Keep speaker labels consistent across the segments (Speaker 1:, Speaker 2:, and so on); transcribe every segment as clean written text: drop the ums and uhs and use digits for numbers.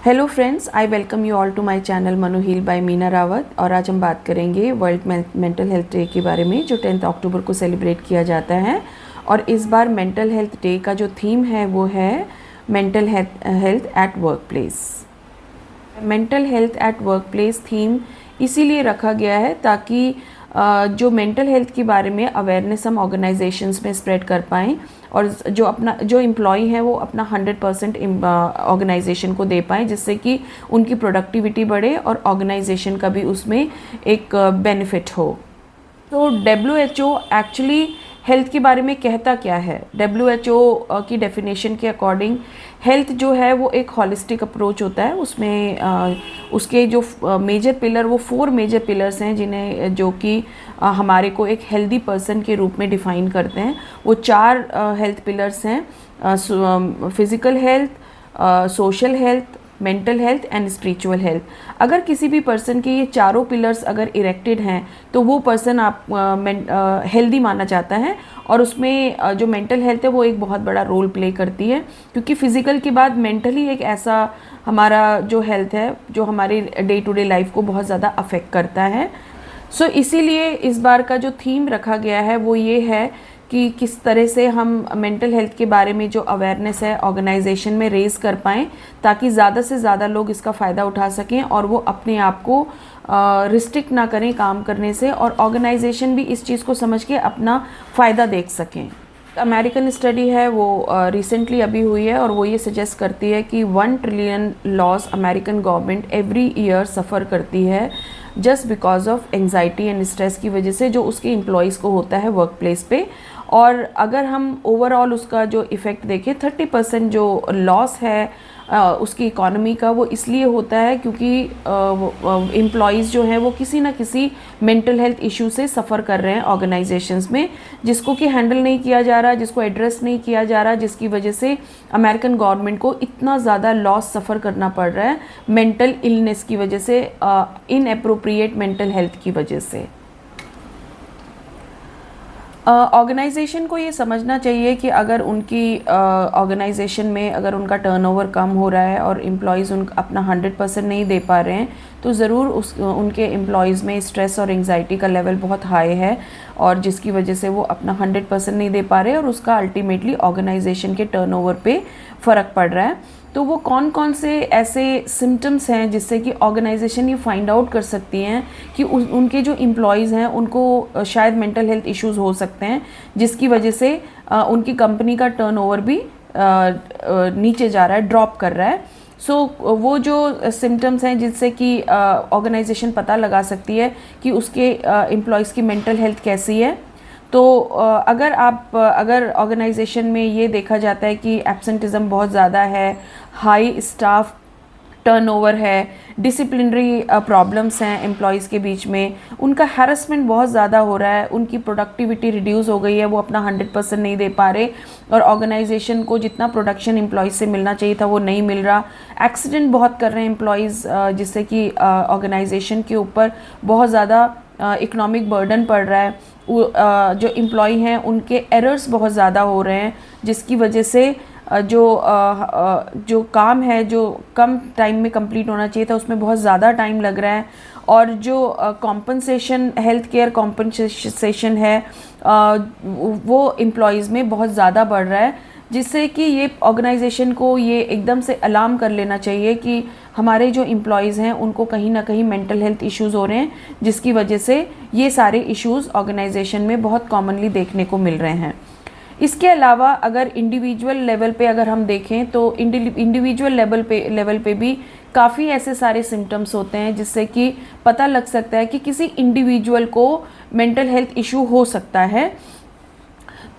Speaker 1: Hello friends, I welcome you all to my channel Manu heal by Meena Rawat. और आज हम बात करेंगे वर्ल्ड मेंटल हेल्थ डे के बारे में, जो 10 अक्टूबर को सेलिब्रेट किया जाता है। और इस बार मेंटल हेल्थ डे का जो थीम है वो है mental health at work place. Mental health at work place theme इसीलिए रखा गया है ताकि जो मेंटल हेल्थ के बारे में अवेयरनेस हम ऑर्गेनाइजेशंस में स्प्रेड कर पाएँ और जो एम्प्लॉई हैं वो अपना 100% ऑर्गेनाइजेशन को दे पाएँ, जिससे कि उनकी प्रोडक्टिविटी बढ़े और ऑर्गेनाइजेशन का भी उसमें एक बेनिफिट हो। तो WHO एक्चुअली हेल्थ के बारे में कहता क्या है? WHO की डेफिनेशन के अकॉर्डिंग हेल्थ जो है वो एक हॉलिस्टिक अप्रोच होता है। उसमें उसके जो मेजर पिलर, वो 4 मेजर पिलर्स हैं जिन्हें जो कि हमारे को एक हेल्दी पर्सन के रूप में डिफ़ाइन करते हैं। वो 4 हेल्थ पिलर्स हैं: physical health, social health, mental health and spiritual health. अगर किसी भी पर्सन के ये चारों पिलर्स अगर इरेक्टेड हैं तो वो पर्सन आप हेल्दी माना जाता है। और उसमें जो मेंटल हेल्थ है वो एक बहुत बड़ा रोल प्ले करती है, क्योंकि फिज़िकल के बाद मेंटली एक ऐसा हमारा जो हेल्थ है जो हमारी डे टू डे लाइफ को बहुत ज़्यादा अफेक्ट करता है। सो इसीलिए इस बार का जो थीम रखा गया है वो ये है कि किस तरह से हम मेंटल हेल्थ के बारे में जो अवेयरनेस है ऑर्गेनाइजेशन में रेज़ कर पाएँ, ताकि ज़्यादा से ज़्यादा लोग इसका फ़ायदा उठा सकें और वो अपने आप को रिस्ट्रिक्ट ना करें काम करने से, और ऑर्गेनाइजेशन भी इस चीज़ को समझ के अपना फ़ायदा देख सकें। अमेरिकन स्टडी है वो रिसेंटली अभी हुई है और वो ये सजेस्ट करती है कि 1 trillion loss American government every year suffer करती है just because of anxiety and stress की वजह से जो उसके एम्प्लॉयज़ को होता है वर्क प्लेस पे। और अगर हम ओवरऑल उसका जो इफ़ेक्ट देखें, 30% जो लॉस है उसकी इकॉनमी का, वो इसलिए होता है क्योंकि एम्प्लॉयज़ जो हैं वो किसी ना किसी मेंटल हेल्थ इशू से सफ़र कर रहे हैं ऑर्गेनाइजेशंस में, जिसको कि हैंडल नहीं किया जा रहा, जिसको एड्रेस नहीं किया जा रहा, जिसकी वजह से अमेरिकन गवर्नमेंट को इतना ज़्यादा लॉस सफ़र करना पड़ रहा है मेंटल इलनेस की वजह से, इनएप्रोप्रिएट मेंटल हेल्थ की वजह से। ऑर्गेनाइजेशन को ये समझना चाहिए कि अगर उनकी ऑर्गेनाइजेशन में अगर उनका टर्नओवर कम हो रहा है और एम्प्लॉयज़ अपना 100% नहीं दे पा रहे हैं, तो ज़रूर उनके एम्प्लॉयज़ में स्ट्रेस और एंजाइटी का लेवल बहुत हाई है, और जिसकी वजह से वो अपना 100% नहीं दे पा रहे और उसका अल्टीमेटली ऑर्गेनाइजेशन के टर्नओवर पे फ़र्क पड़ रहा है। तो वो कौन कौन से ऐसे सिम्टम्स हैं जिससे कि ऑर्गेनाइजेशन ये फाइंड आउट कर सकती हैं कि उनके जो एम्प्लॉयज़ हैं उनको शायद मेंटल हेल्थ इश्यूज़ हो सकते हैं, जिसकी वजह से उनकी कंपनी का टर्नओवर भी नीचे जा रहा है, ड्रॉप कर रहा है। सो वो जो सिम्टम्स हैं जिससे कि ऑर्गेनाइजेशन पता लगा सकती है कि उसके एम्प्लॉयज़ की मेंटल हेल्थ कैसी है। तो अगर ऑर्गेनाइजेशन में ये देखा जाता है कि एब्सेंटिज़म बहुत ज़्यादा है, हाई स्टाफ टर्नओवर है, डिसिप्लिनरी प्रॉब्लम्स हैं एम्प्लॉयज़ के बीच में, उनका हैरेसमेंट बहुत ज़्यादा हो रहा है, उनकी प्रोडक्टिविटी रिड्यूस हो गई है, वो अपना 100% नहीं दे पा रहे और ऑर्गेनाइजेशन को जितना प्रोडक्शन एम्प्लॉयज़ से मिलना चाहिए था वो नहीं मिल रहा, एक्सीडेंट बहुत कर रहे हैं एम्प्लॉयज़, जिससे कि ऑर्गेनाइजेशन के ऊपर बहुत ज़्यादा इकोनॉमिक बर्डन पड़ रहा है। जो एम्प्लॉय हैं उनके एरर्स बहुत ज़्यादा हो रहे हैं, जिसकी वजह से जो काम है जो कम टाइम में कंप्लीट होना चाहिए था उसमें बहुत ज़्यादा टाइम लग रहा है। और जो कॉम्पनसेशन, हेल्थ केयर कॉम्पनसेशन है वो एम्प्लॉयज़ में बहुत ज़्यादा बढ़ रहा है, जिससे कि ये ऑर्गेनाइजेशन को ये एकदम से अलार्म कर लेना चाहिए कि हमारे जो एम्प्लॉयज़ हैं उनको कहीं ना कहीं मेंटल हेल्थ इश्यूज़ हो रहे हैं, जिसकी वजह से ये सारे इश्यूज़ ऑर्गेनाइजेशन में बहुत कॉमनली देखने को मिल रहे हैं। इसके अलावा अगर इंडिविजुअल लेवल पे अगर हम देखें तो इंडिविजुअल लेवल पे भी काफ़ी ऐसे सारे सिम्टम्स होते हैं जिससे कि पता लग सकता है कि किसी इंडिविजुअल को मेंटल हेल्थ इशू हो सकता है।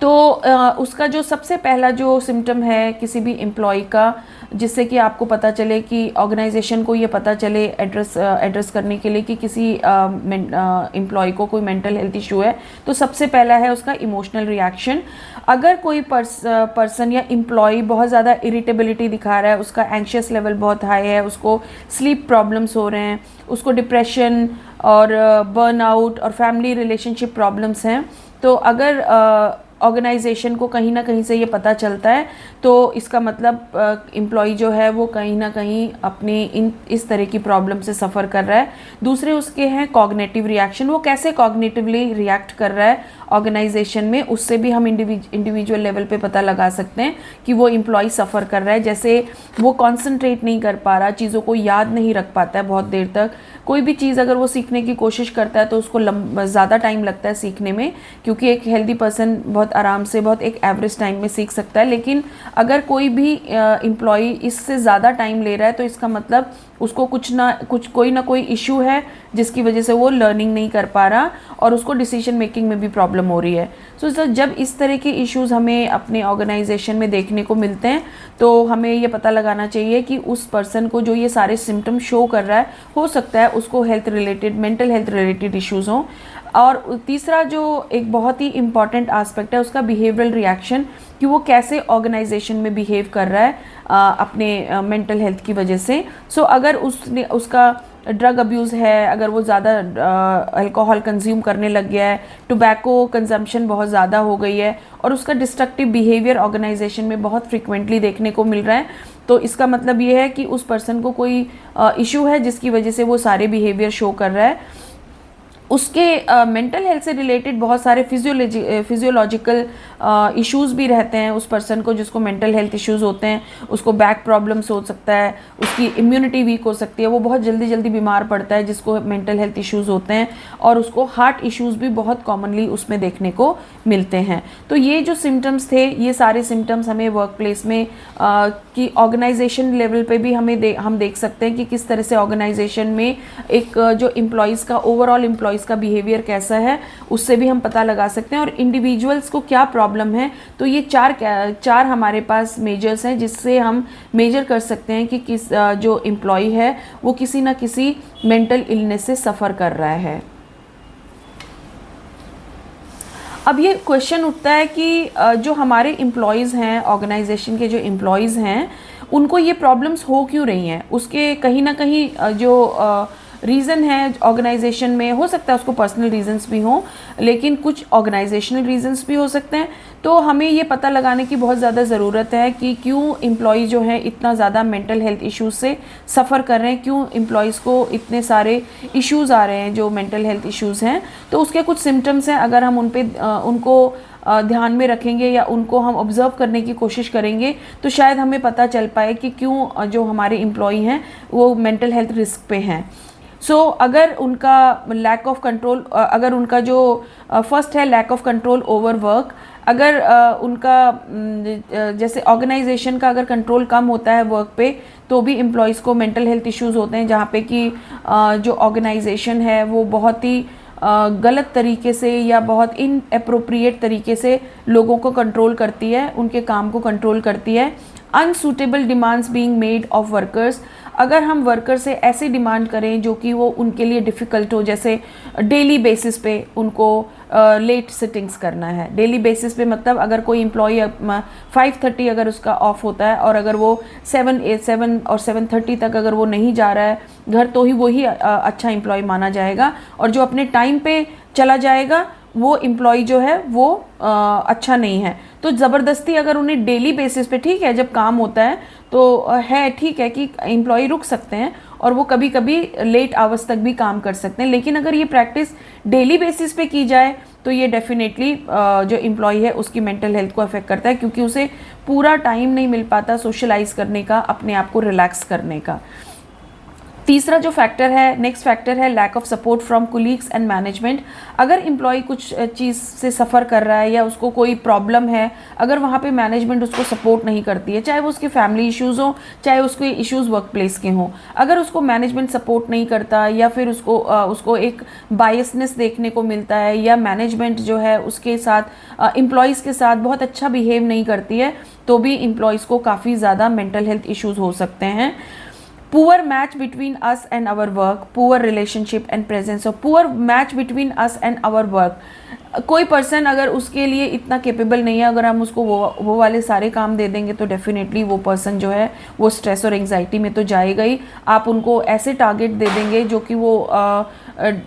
Speaker 1: तो उसका जो सबसे पहला जो सिम्टम है किसी भी एम्प्लॉय का, जिससे कि आपको पता चले कि ऑर्गेनाइजेशन को ये पता चले एड्रेस करने के लिए कि किसी एम्प्लॉय को कोई मेंटल हेल्थ इशू है, तो सबसे पहला है उसका इमोशनल रिएक्शन। अगर कोई पर्सन या एम्प्लॉय बहुत ज़्यादा इरिटेबिलिटी दिखा रहा है, उसका एंशियस लेवल बहुत हाई है, उसको स्लीप प्रॉब्लम्स हो रहे हैं, उसको डिप्रेशन और बर्नआउट और फैमिली रिलेशनशिप प्रॉब्लम्स हैं, तो अगर ऑर्गेनाइजेशन को कहीं ना कहीं से ये पता चलता है, तो इसका मतलब एम्प्लॉय जो है वो कहीं ना कहीं अपनी इस तरह की प्रॉब्लम से सफ़र कर रहा है। दूसरे उसके हैं कॉग्निटिव रिएक्शन, वो कैसे कॉग्निटिवली रिएक्ट कर रहा है ऑर्गेनाइजेशन में, उससे भी हम इंडिविजुअल लेवल पे पता लगा सकते हैं कि वो एम्प्लॉय सफ़र कर रहा है। जैसे वो कॉन्सेंट्रेट नहीं कर पा रहा, चीज़ों को याद नहीं रख पाता है बहुत देर तक। कोई भी चीज़ अगर वो सीखने की कोशिश करता है तो उसको ज़्यादा टाइम लगता है सीखने में, क्योंकि एक हेल्दी पर्सन बहुत आराम से, बहुत एक एवरेज टाइम में सीख सकता है। लेकिन अगर कोई भी एम्प्लॉय इससे ज़्यादा टाइम ले रहा है तो इसका मतलब उसको कोई ना कोई इशू है जिसकी वजह से वो लर्निंग नहीं कर पा रहा और उसको डिसीजन मेकिंग में भी प्रॉब्लम हो रही है। सो जब इस तरह के इश्यूज़ हमें अपने ऑर्गेनाइजेशन में देखने को मिलते हैं तो हमें ये पता लगाना चाहिए कि उस पर्सन को जो ये सारे सिम्टम शो कर रहा है, हो सकता है उसको health related, mental health related issues हों। और तीसरा जो एक बहुत ही इम्पॉर्टेंट आस्पेक्ट है उसका बिहेवियरल रिएक्शन, कि वो कैसे ऑर्गेनाइजेशन में बिहेव कर रहा है अपने मेंटल हेल्थ की वजह से। सो अगर उसका ड्रग अब्यूज़ है, अगर वो ज़्यादा अल्कोहल कंज्यूम करने लग गया है, टोबैको कंजम्पशन बहुत ज़्यादा हो गई है और उसका डिस्ट्रक्टिव बिहेवियर ऑर्गेनाइजेशन में बहुत फ्रिक्वेंटली देखने को मिल रहा है, तो इसका मतलब ये है कि उस पर्सन को कोई इशू है जिसकी वजह से वो सारे बिहेवियर शो कर रहा है। उसके मेंटल हेल्थ से रिलेटेड बहुत सारे फिजियोलॉजिकल इश्यूज़ भी रहते हैं उस पर्सन को, जिसको मेंटल हेल्थ इश्यूज़ होते हैं। उसको बैक प्रॉब्लम्स हो सकता है, उसकी इम्यूनिटी वीक हो सकती है, वो बहुत जल्दी बीमार पड़ता है जिसको मेंटल हेल्थ इश्यूज़ होते हैं, और उसको हार्ट इश्यूज़ भी बहुत कॉमनली उसमें देखने को मिलते हैं। तो ये जो सिम्टम्स थे, ये सारे सिम्टम्स हमें वर्क प्लेस में कि ऑर्गेनाइजेशन लेवल पे भी हम देख सकते हैं कि किस तरह से ऑर्गेनाइजेशन में एक जो एम्प्लॉयज़ का ओवरऑल एम्प्लॉयज़ का बिहेवियर कैसा है, उससे भी हम पता लगा सकते हैं। और इंडिविजुअल्स को क्या प्रॉब्लम है, तो ये चार हमारे पास मेजर्स हैं जिससे हम मेजर कर सकते हैं कि किस जो एम्प्लॉय है वो किसी ना किसी मेंटल इलनेस से सफ़र कर रहा है। अब ये क्वेश्चन उठता है कि जो हमारे एम्प्लॉयज़ हैं, ऑर्गेनाइजेशन के जो एम्प्लॉयज़ हैं, उनको ये प्रॉब्लम्स हो क्यों रही हैं। उसके कहीं ना कहीं जो रीज़न है ऑर्गेनाइजेशन में, हो सकता है उसको पर्सनल रीजंस भी हों, लेकिन कुछ ऑर्गेनाइजेशनल रीजंस भी हो सकते हैं। तो हमें ये पता लगाने की बहुत ज़्यादा ज़रूरत है कि क्यों एम्प्लॉय जो है इतना ज़्यादा मेंटल हेल्थ इश्यूज़ से सफ़र कर रहे हैं, क्यों एम्प्लॉयज़ को इतने सारे इश्यूज़ आ रहे हैं जो मेंटल हेल्थ इश्यूज़ हैं। तो उसके कुछ सिम्टम्स हैं, अगर हम उनको ध्यान में रखेंगे या उनको हम ऑब्ज़र्व करने की कोशिश करेंगे तो शायद हमें पता चल पाए कि क्यों जो हमारे एम्प्लॉय हैं वो मेंटल हेल्थ रिस्क पे हैं। अगर उनका लैक ऑफ कंट्रोल, अगर उनका जो फर्स्ट है lack of control over work, अगर उनका जैसे ऑर्गेनाइजेशन का अगर कंट्रोल कम होता है वर्क पे तो भी एम्प्लॉयज़ को मेंटल हेल्थ इश्यूज़ होते हैं, जहाँ पे कि जो ऑर्गेनाइजेशन है वो बहुत ही गलत तरीके से या बहुत इनएप्रोप्रिएट तरीके से लोगों को कंट्रोल करती है, उनके काम को कंट्रोल करती है। Unsuitable demands being made of workers, अगर हम वर्कर से ऐसी डिमांड करें जो कि वो उनके लिए डिफ़िकल्ट हो, जैसे डेली बेसिस पे उनको लेट सिटिंग्स करना है। डेली बेसिस पे मतलब अगर कोई एम्प्लॉई 5:30 अगर उसका ऑफ होता है और अगर वो 7 और 7:30 तक अगर वो नहीं जा रहा है घर, तो ही वही अच्छा एम्प्लॉय माना जाएगा, और जो अपने टाइम पे चला जाएगा वो एम्प्लॉय जो है वो अच्छा नहीं है। तो ज़बरदस्ती अगर उन्हें डेली बेसिस पे, ठीक है जब काम होता है तो है, ठीक है कि एम्प्लॉय रुक सकते हैं और वो कभी कभी लेट आवर्स तक भी काम कर सकते हैं, लेकिन अगर ये प्रैक्टिस डेली बेसिस पे की जाए तो ये डेफिनेटली जो एम्प्लॉय है उसकी मेंटल हेल्थ को अफेक्ट करता है, क्योंकि उसे पूरा टाइम नहीं मिल पाता सोशलाइज करने का, अपने आप को रिलैक्स करने का। तीसरा जो फैक्टर है, नेक्स्ट फैक्टर है lack of support from colleagues and management. अगर एम्प्लॉय कुछ चीज़ से सफ़र कर रहा है या उसको कोई प्रॉब्लम है, अगर वहाँ पे मैनेजमेंट उसको सपोर्ट नहीं करती है, चाहे वो उसके फैमिली इश्यूज़ हों, चाहे उसके इश्यूज़ वर्क प्लेस के हों, अगर उसको मैनेजमेंट सपोर्ट नहीं करता या फिर उसको एक बायसनेस देखने को मिलता है, या मैनेजमेंट जो है उसके साथ एम्प्लॉयज़ के साथ बहुत अच्छा बिहेव नहीं करती है, तो भी एम्प्लॉयज़ को काफ़ी ज़्यादा मेंटल हेल्थ इश्यूज़ हो सकते हैं। Poor match between us and our work, poor relationship and presence. So poor match between us and our work. कोई पर्सन अगर उसके लिए इतना कैपेबल नहीं है, अगर हम उसको वो वाले सारे काम दे देंगे तो डेफिनेटली वो पर्सन जो है वो स्ट्रेस और एंजाइटी में तो जाएगा ही। आप उनको ऐसे टारगेट दे देंगे जो कि वो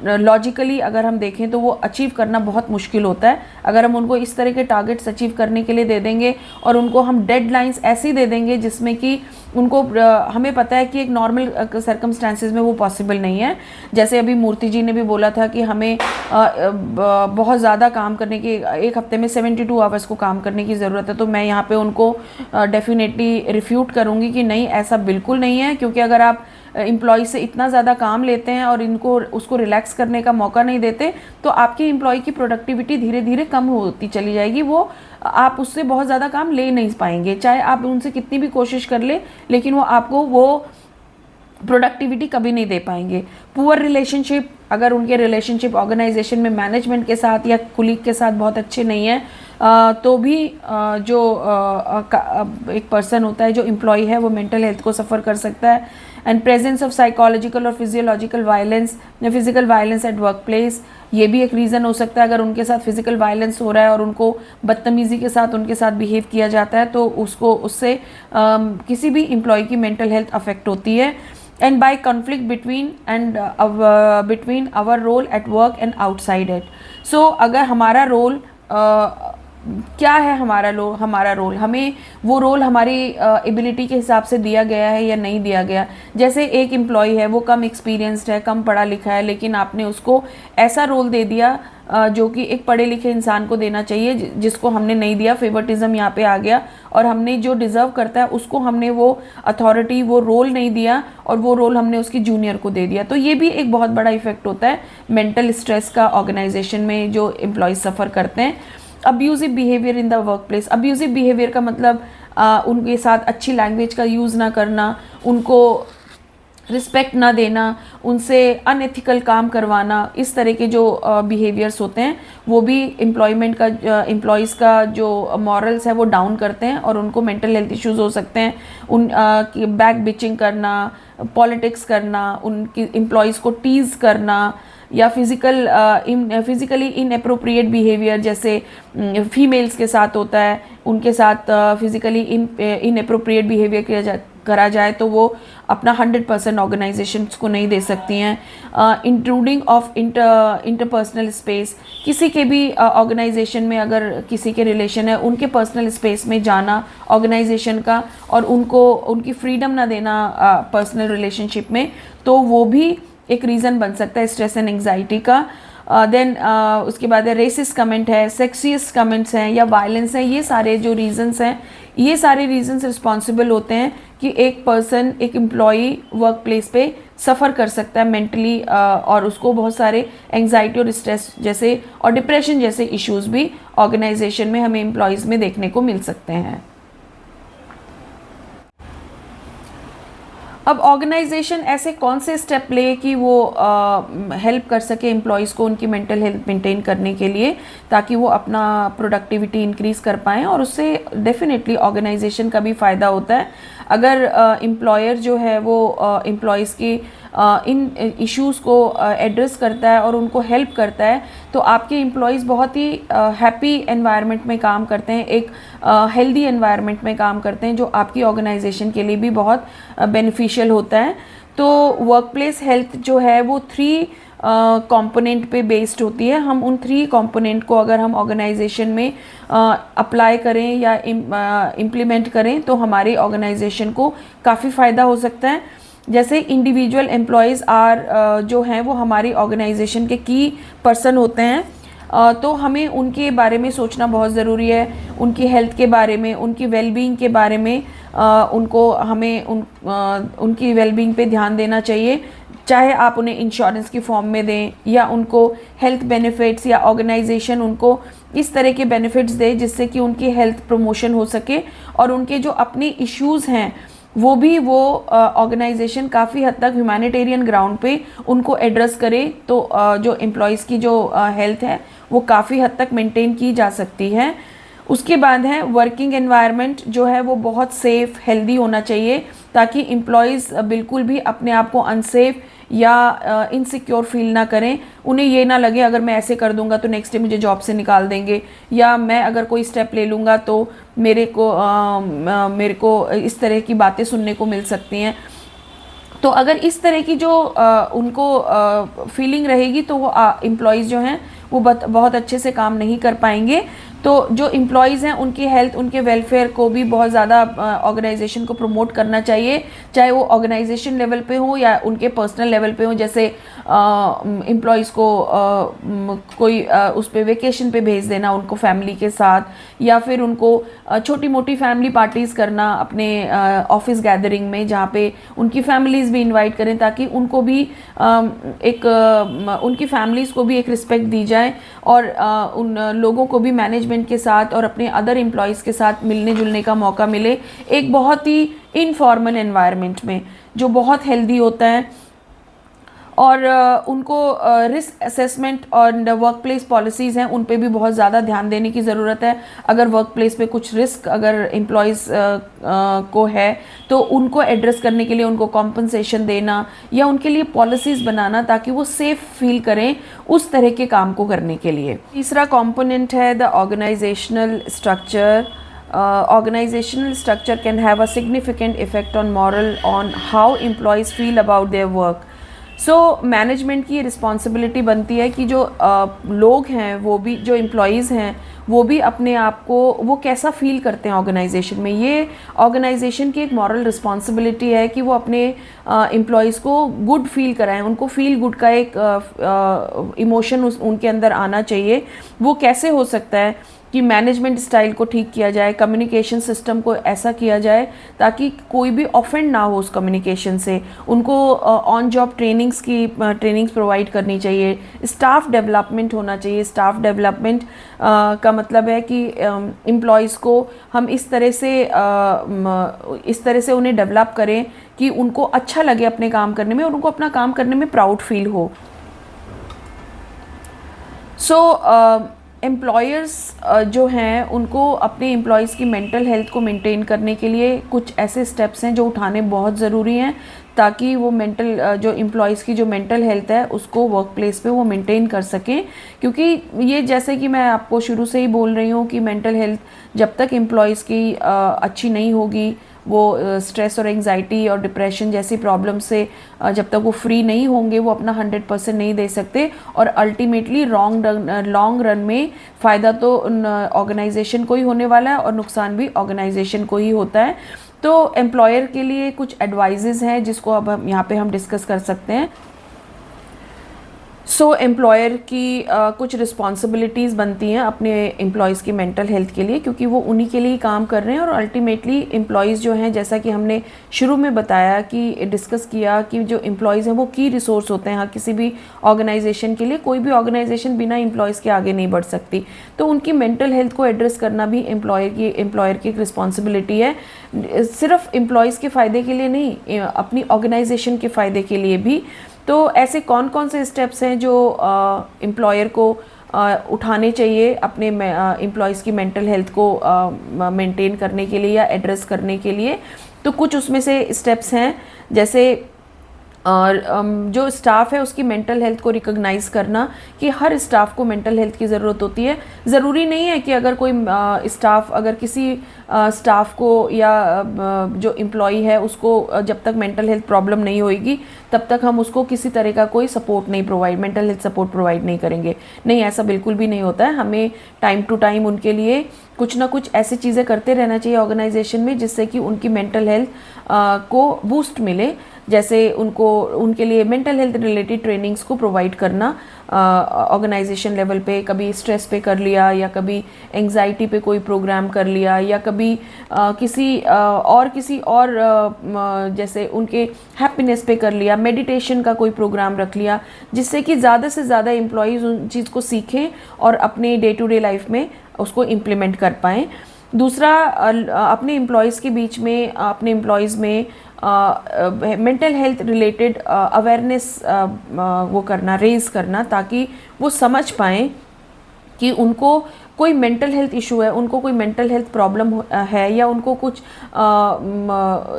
Speaker 1: लॉजिकली अगर हम देखें तो वो अचीव करना बहुत मुश्किल होता है। अगर हम उनको इस तरह के टारगेट्स अचीव करने के लिए दे देंगे और उनको हम डेडलाइंस ऐसी दे देंगे जिसमें कि उनको हमें पता है कि एक नॉर्मल सर्कमस्टांसिस में वो पॉसिबल नहीं है। जैसे अभी मूर्ति जी ने भी बोला था कि हमें बहुत ज़्यादा काम करने की, एक हफ्ते में 72 आवर्स को काम करने की ज़रूरत है, तो मैं यहाँ पे उनको डेफिनेटली रिफ्यूट करूँगी कि नहीं, ऐसा बिल्कुल नहीं है। क्योंकि अगर आप एम्प्लॉय से इतना ज़्यादा काम लेते हैं और इनको उसको रिलैक्स करने का मौका नहीं देते तो आपके एम्प्लॉय की प्रोडक्टिविटी धीरे धीरे कम होती चली जाएगी। वो आप उससे बहुत ज़्यादा काम ले नहीं पाएंगे, चाहे आप उनसे कितनी भी कोशिश कर ले, लेकिन वो आपको वो प्रोडक्टिविटी कभी नहीं दे पाएंगे। पुअर रिलेशनशिप, अगर उनके रिलेशनशिप ऑर्गेनाइजेशन में मैनेजमेंट के साथ या कुलीग के साथ बहुत अच्छे नहीं है तो भी जो एक पर्सन होता है, जो एम्प्लॉय है, वो मेंटल हेल्थ को सफ़र कर सकता है। एंड प्रेजेंस ऑफ साइकोलॉजिकल और फिजियोलॉजिकल वायलेंस या physical violence at work place, ये भी एक रीज़न हो सकता है। अगर उनके साथ फिजिकल वायलेंस हो रहा है और उनको बदतमीज़ी के साथ उनके साथ बिहेव किया जाता है तो उससे किसी भी एम्प्लॉय की मेंटल हेल्थ अफेक्ट होती है। and by conflict between our role at work and outside it। so अगर हमारा रोल क्या है, हमारा रोल हमें वो रोल हमारी एबिलिटी के हिसाब से दिया गया है या नहीं दिया गया। जैसे एक एम्प्लॉय है, वो कम एक्सपीरियंस्ड है, कम पढ़ा लिखा है, लेकिन आपने उसको ऐसा रोल दे दिया जो कि एक पढ़े लिखे इंसान को देना चाहिए, जिसको हमने नहीं दिया। फेवरटिज्म यहाँ पे आ गया और हमने जो डिज़र्व करता है उसको हमने वो अथॉरिटी, वो रोल नहीं दिया और वो रोल हमने उसकी जूनियर को दे दिया। तो ये भी एक बहुत बड़ा इफेक्ट होता है मेंटल स्ट्रेस का ऑर्गेनाइजेशन में जो एम्प्लॉयज़ सफ़र करते हैं। Abusive behaviour in the work place, abusive behaviour का मतलब उनके साथ अच्छी लैंग्वेज का यूज़ ना करना, उनको रिस्पेक्ट ना देना, उनसे अनएथिकल काम करवाना, इस तरह के जो बिहेवियर्स होते हैं वो भी एम्प्लॉयज़ का जो मॉरल्स है वो डाउन करते हैं और उनको मेंटल हेल्थ इश्यूज हो सकते हैं। उन बैक बिचिंग करना, पॉलिटिक्स करना, उनकी एम्प्लॉयज़ को टीज़ करना या फिज़िकली इनएप्रोप्रिएट बिहेवियर, जैसे फीमेल्स के साथ होता है, उनके साथ फिज़िकली इनएप्रोप्रिएट बिहेवियर करा जाए तो वो अपना 100% ऑर्गेनाइजेशंस को नहीं दे सकती हैं। इंट्रूडिंग ऑफ इंटरपर्सनल स्पेस, किसी के भी ऑर्गेनाइजेशन में अगर किसी के रिलेशन है, उनके पर्सनल स्पेस में जाना ऑर्गेनाइजेशन का और उनको उनकी फ्रीडम ना देना पर्सनल रिलेशनशिप में, तो वो भी एक रीज़न बन सकता है स्ट्रेस एंड एंग्जाइटी का। देन उसके बाद रेसिस्ट कमेंट है, सेक्सियस कमेंट्स हैं या वायलेंस है, ये सारे जो रीजंस हैं, ये सारे रीजंस रिस्पॉन्सिबल होते हैं कि एक पर्सन, एक एम्प्लॉई वर्क प्लेस पे सफ़र कर सकता है मेंटली और उसको बहुत सारे एंग्जाइटी और स्ट्रेस जैसे और डिप्रेशन जैसे इश्यूज भी ऑर्गेनाइजेशन में हमें एम्प्लॉयज़ में देखने को मिल सकते हैं। अब ऑर्गेनाइजेशन ऐसे कौन से स्टेप ले कि वो हेल्प कर सके एम्प्लॉयज़ को उनकी मेंटल हेल्थ मेंटेन करने के लिए, ताकि वो अपना प्रोडक्टिविटी इंक्रीज़ कर पाएँ और उससे डेफिनेटली ऑर्गेनाइजेशन का भी फ़ायदा होता है। अगर एम्प्लॉयर जो है वो एम्प्लॉयज़ की इन इश्यूज़ को एड्रेस करता है और उनको हेल्प करता है तो आपके एम्प्लॉयज़ बहुत ही हैप्पी एनवायरनमेंट में काम करते हैं, एक हेल्दी एनवायरनमेंट में काम करते हैं, जो आपकी ऑर्गेनाइजेशन के लिए भी बहुत बेनिफिशियल होता है। तो वर्कप्लेस हेल्थ जो है वो 3 कंपोनेंट पे बेस्ड होती है। हम उन 3 कंपोनेंट को अगर हम ऑर्गेनाइजेशन में अप्लाई करें या इम्प्लीमेंट करें तो हमारे ऑर्गेनाइजेशन को काफ़ी फ़ायदा हो सकता है। जैसे इंडिविजुअल एम्प्लॉयज़ जो हैं वो हमारी ऑर्गेनाइजेशन के की पर्सन होते हैं, तो हमें उनके बारे में सोचना बहुत ज़रूरी है, उनकी हेल्थ के बारे में, उनकी वेलबींग के बारे में उनकी वेलबींग पे ध्यान देना चाहिए। चाहे आप उन्हें इंश्योरेंस की फॉर्म में दें या उनको हेल्थ बेनिफिट्स या ऑर्गेनाइजेशन उनको इस तरह के बेनिफिट्स दे जिससे कि उनकी हेल्थ प्रमोशन हो सके और उनके जो अपने इश्यूज़ हैं वो ऑर्गेनाइजेशन काफ़ी हद तक ह्यूमैनिटेरियन ग्राउंड पे उनको एड्रेस करे, तो जो एम्प्लॉयज़ की जो हेल्थ है वो काफ़ी हद तक मेंटेन की जा सकती है। उसके बाद है वर्किंग एनवायरनमेंट जो है वो बहुत सेफ़ हेल्दी होना चाहिए, ताकि एम्प्लॉयज़ बिल्कुल भी अपने आप को अनसेफ या इनसिक्योर फील ना करें। उन्हें ये ना लगे अगर मैं ऐसे कर दूंगा तो नेक्स्ट डे मुझे जॉब से निकाल देंगे, या मैं अगर कोई स्टेप ले लूँगा तो मेरे को इस तरह की बातें सुनने को मिल सकती हैं। तो अगर इस तरह की जो उनको फीलिंग रहेगी तो वो एम्प्लॉयज़ जो हैं वो बहुत अच्छे से काम नहीं कर पाएंगे। तो जो एम्प्लॉयज़ हैं उनकी हेल्थ, उनके वेलफेयर को भी बहुत ज़्यादा ऑर्गेनाइजेशन को प्रमोट करना चाहिए, चाहे वो ऑर्गेनाइजेशन लेवल पे हो या उनके पर्सनल लेवल पे हो। जैसे एम्प्लॉयज़ को कोई उस पे वेकेशन पे भेज देना उनको फैमिली के साथ, या फिर उनको छोटी मोटी फैमिली पार्टीज़ करना अपने ऑफिस गैदरिंग में, जहाँ पे उनकी फैमिलीज़ भी इनवाइट करें, ताकि उनको भी उनकी फैमिलीज़ को भी एक रिस्पेक्ट दी जाए, और उन लोगों को भी मैनेजमेंट के साथ और अपने अदर एम्प्लॉयज़ के साथ मिलने जुलने का मौका मिले, एक बहुत ही इनफॉर्मल एनवायरनमेंट में, जो बहुत हेल्दी होता है। और उनको रिस्क असेसमेंट और वर्क प्लेस पॉलिसीज़ हैं उन पे भी बहुत ज़्यादा ध्यान देने की ज़रूरत है। अगर वर्क प्लेस पे कुछ रिस्क अगर एम्प्लॉयज़ को है तो उनको एड्रेस करने के लिए उनको कॉम्पनसेशन देना, या उनके लिए पॉलिसीज़ बनाना ताकि वो सेफ़ फील करें उस तरह के काम को करने के लिए। तीसरा कंपोनेंट है the organizational structure. Organizational structure can have a significant effect on moral on how employees feel about their work. Management की रिस्पॉन्सिबिलिटी बनती है कि जो लोग हैं, वो भी जो एम्प्लॉयज़ हैं, वो भी अपने आप को वो कैसा फील करते हैं ऑर्गेनाइजेशन में। ये ऑर्गेनाइजेशन की एक मॉरल रिस्पॉन्सिबिलिटी है कि वो अपने एम्प्लॉयज़ को गुड फील कराएं, उनको फील गुड का एक इमोशन उनके अंदर आना चाहिए। वो कैसे हो सकता है कि मैनेजमेंट स्टाइल को ठीक किया जाए, कम्युनिकेशन सिस्टम को ऐसा किया जाए ताकि कोई भी ऑफेंड ना हो उस कम्युनिकेशन से। उनको ऑन जॉब ट्रेनिंग्स प्रोवाइड करनी चाहिए, स्टाफ डेवलपमेंट होना चाहिए। स्टाफ डेवलपमेंट का मतलब है कि एम्प्लॉयज़ को हम इस तरह से उन्हें डेवलप करें कि उनको अच्छा लगे अपने काम करने में और उनको अपना काम करने में प्राउड फील हो। एम्प्लॉयर्स जो हैं उनको अपने एम्प्लॉयज़ की मेंटल हेल्थ को मेंटेन करने के लिए कुछ ऐसे स्टेप्स हैं जो उठाने बहुत ज़रूरी हैं, ताकि वो जो एम्प्लॉयज़ की जो मेंटल हेल्थ है उसको वर्क प्लेस पे वो मेंटेन कर सकें। क्योंकि ये जैसे कि मैं आपको शुरू से ही बोल रही हूँ कि मेंटल हेल्थ जब तक एम्प्लॉयज़ की अच्छी नहीं होगी, वो स्ट्रेस और एंजाइटी और डिप्रेशन जैसी प्रॉब्लम से जब तक वो फ्री नहीं होंगे, वो अपना 100% नहीं दे सकते, और अल्टीमेटली लॉन्ग रन में फ़ायदा तो ऑर्गेनाइजेशन को ही होने वाला है और नुकसान भी ऑर्गेनाइजेशन को ही होता है। तो एम्प्लॉयर के लिए कुछ एडवाइजेज़ हैं जिसको अब हम यहाँ पे डिस्कस कर सकते हैं। एम्प्लॉयर की कुछ रिस्पॉन्सिबिलिटीज़ बनती हैं अपने एम्प्लॉयज़ की मेंटल हेल्थ के लिए, क्योंकि वो उन्हीं के लिए काम कर रहे हैं। और अल्टीमेटली एम्प्लॉयज़ जो हैं, जैसा कि हमने शुरू में बताया कि डिस्कस किया कि जो एम्प्लॉयज़ हैं वो की रिसोर्स होते हैं किसी भी ऑर्गेनाइजेशन के लिए। कोई भी ऑर्गेनाइजेशन बिना एम्प्लॉयज़ के आगे नहीं बढ़ सकती। तो उनकी मेंटल हेल्थ को एड्रेस करना भी एम्प्लॉयर की एक रिस्पॉन्सिबिलिटी है, सिर्फ एम्प्लॉयज़ के फ़ायदे के लिए नहीं, अपनी ऑर्गेनाइजेशन के फ़ायदे के लिए भी। तो ऐसे कौन कौन से स्टेप्स हैं जो एम्प्लॉयर को उठाने चाहिए अपने एम्प्लॉयज़ की मेंटल हेल्थ को मेंटेन करने के लिए या एड्रेस करने के लिए। तो कुछ उसमें से स्टेप्स हैं, जैसे और जो स्टाफ है उसकी मेंटल हेल्थ को रिकॉग्नाइज़ करना कि हर स्टाफ को मेंटल हेल्थ की ज़रूरत होती है। ज़रूरी नहीं है कि अगर कोई स्टाफ अगर किसी स्टाफ को या जो एम्प्लॉई है उसको जब तक मेंटल हेल्थ प्रॉब्लम नहीं होएगी तब तक हम उसको किसी तरह का कोई सपोर्ट नहीं मेंटल हेल्थ सपोर्ट प्रोवाइड नहीं करेंगे। नहीं, ऐसा बिल्कुल भी नहीं होता है। हमें टाइम टू टाइम उनके लिए कुछ ना कुछ ऐसी चीज़ें करते रहना चाहिए ऑर्गेनाइजेशन में जिससे कि उनकी मेंटल हेल्थ को बूस्ट मिले। जैसे उनके लिए मेंटल हेल्थ रिलेटेड ट्रेनिंग्स को प्रोवाइड करना ऑर्गेनाइजेशन लेवल पे, कभी स्ट्रेस पे कर लिया या कभी एंजाइटी पे कोई प्रोग्राम कर लिया या कभी किसी और जैसे उनके हैप्पीनेस पे कर लिया, मेडिटेशन का कोई प्रोग्राम रख लिया, जिससे कि ज़्यादा से ज़्यादा एम्प्लॉयज़ उन चीज़ को सीखें और अपने डे टू डे लाइफ में उसको इम्प्लीमेंट कर पाएँ। दूसरा, अपने एम्प्लॉयज़ के बीच में अपने एम्प्लॉयज़ में मेंटल हेल्थ रिलेटेड अवेयरनेस वो करना, रेज़ करना, ताकि वो समझ पाएँ कि उनको कोई मेंटल हेल्थ इशू है, उनको कोई मेंटल हेल्थ प्रॉब्लम है या उनको कुछ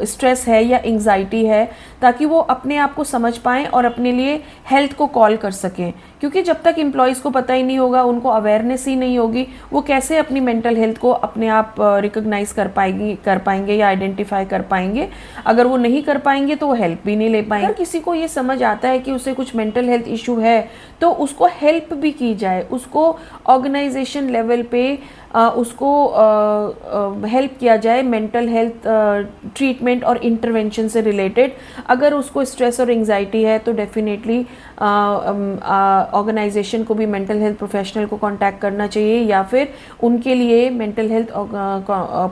Speaker 1: स्ट्रेस है या एंग्जाइटी है, ताकि वो अपने आप को समझ पाएँ और अपने लिए हेल्थ को कॉल कर सकें। क्योंकि जब तक एम्प्लॉयज़ को पता ही नहीं होगा, उनको अवेयरनेस ही नहीं होगी, वो कैसे अपनी मेंटल हेल्थ को अपने आप रिकॉग्नाइज कर पाएंगे या आइडेंटिफाई कर पाएंगे। अगर वो नहीं कर पाएंगे तो वो हेल्प भी नहीं ले पाएंगे। अगर किसी को ये समझ आता है कि उसे कुछ मेंटल हेल्थ इशू है तो उसको हेल्प भी की जाए, उसको ऑर्गेनाइजेशन लेवल पे उसको हेल्प किया जाए मेंटल हेल्थ ट्रीटमेंट और इंटरवेंशन से रिलेटेड। अगर उसको स्ट्रेस और एंग्जाइटी है तो डेफिनेटली ऑर्गेनाइजेशन को भी मेंटल हेल्थ प्रोफेशनल को कांटेक्ट करना चाहिए, या फिर उनके लिए मेंटल हेल्थ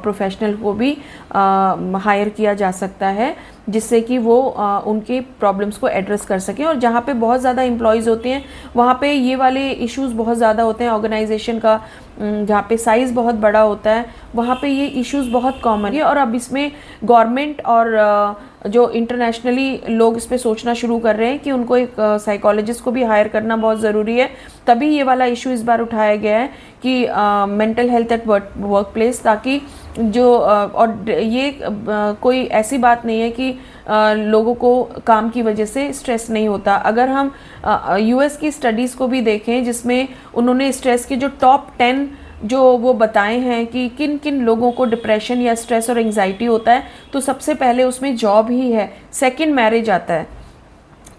Speaker 1: प्रोफेशनल को भी हायर किया जा सकता है, जिससे कि वो उनके प्रॉब्लम्स को एड्रेस कर सकें। और जहाँ पे बहुत ज़्यादा एम्प्लॉयज़ होते हैं वहाँ पे ये वाले इश्यूज़ बहुत ज़्यादा होते हैं। ऑर्गेनाइजेशन का जहाँ पे साइज़ बहुत बड़ा होता है वहाँ पे ये इश्यूज़ बहुत कॉमन है। और अब इसमें गवर्नमेंट और जो इंटरनेशनली लोग इस पे सोचना शुरू कर रहे हैं कि उनको एक साइकोलॉजिस्ट को भी हायर करना बहुत ज़रूरी है। तभी ये वाला इशू इस बार उठाया गया है कि mental health at work place, ताकि जो और ये कोई ऐसी बात नहीं है कि लोगों को काम की वजह से स्ट्रेस नहीं होता। अगर हम यूएस की स्टडीज़ को भी देखें जिसमें उन्होंने स्ट्रेस के जो टॉप 10 जो वो बताए हैं कि किन किन लोगों को डिप्रेशन या स्ट्रेस और एंग्जाइटी होता है, तो सबसे पहले उसमें जॉब ही है, सेकंड मैरिज आता है।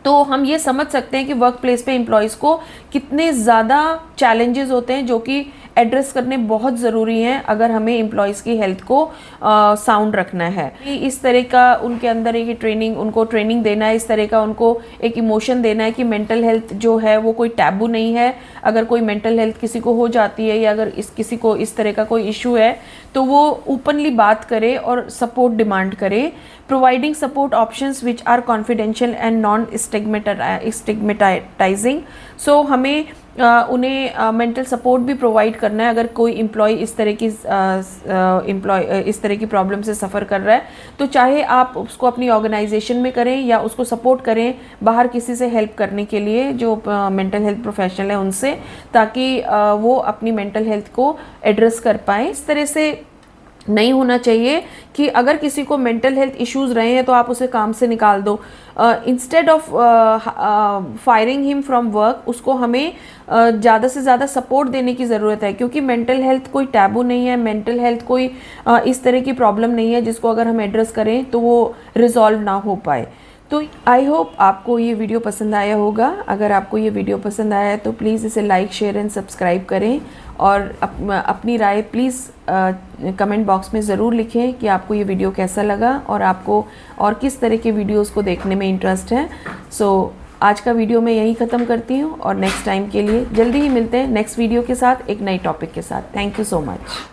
Speaker 1: तो हम ये समझ सकते हैं कि वर्क प्लेस पे एम्प्लॉयज़ को कितने ज़्यादा चैलेंजेस होते हैं जो कि एड्रेस करने बहुत ज़रूरी हैं अगर हमें एम्प्लॉयज़ की हेल्थ को साउंड रखना है। इस तरह का उनके अंदर एक ट्रेनिंग, उनको ट्रेनिंग देना है, इस तरह का उनको एक इमोशन देना है कि मेंटल हेल्थ जो है वो कोई टैबू नहीं है। अगर कोई मेंटल हेल्थ किसी को हो जाती है या अगर किसी को इस तरह का कोई इशू है तो वो ओपनली बात करे और सपोर्ट डिमांड करे। Providing support options which are confidential and non stigmatising. So हमें उन्हें मेंटल सपोर्ट भी प्रोवाइड करना है। अगर कोई एम्प्लॉय इस तरह की प्रॉब्लम से सफ़र कर रहा है तो चाहे आप उसको अपनी ऑर्गेनाइजेशन में करें या उसको सपोर्ट करें बाहर किसी से हेल्प करने के लिए जो मेंटल हेल्थ प्रोफेशनल है उनसे, ताकि वो अपनी मेंटल हेल्थ को एड्रेस कर पाएँ। इस तरह से नहीं होना चाहिए कि अगर किसी को मेंटल हेल्थ इश्यूज रहे हैं तो आप उसे काम से निकाल दो। Instead of firing him from work, उसको हमें ज़्यादा से ज़्यादा सपोर्ट देने की ज़रूरत है, क्योंकि मेंटल हेल्थ कोई टैबू नहीं है, मेंटल हेल्थ कोई इस तरह की प्रॉब्लम नहीं है जिसको अगर हम एड्रेस करें तो वो रिजॉल्व ना हो पाए। तो आई होप आपको ये वीडियो पसंद आया होगा। अगर आपको ये वीडियो पसंद आया है तो प्लीज़ इसे लाइक, शेयर एंड सब्सक्राइब करें और अपनी राय प्लीज़ कमेंट बॉक्स में ज़रूर लिखें कि आपको ये वीडियो कैसा लगा और आपको और किस तरह के वीडियोस को देखने में इंटरेस्ट है। सो आज का वीडियो मैं यहीं ख़त्म करती हूँ और नेक्स्ट टाइम के लिए जल्दी ही मिलते हैं नेक्स्ट वीडियो के साथ, एक नई टॉपिक के साथ। Thank you so much.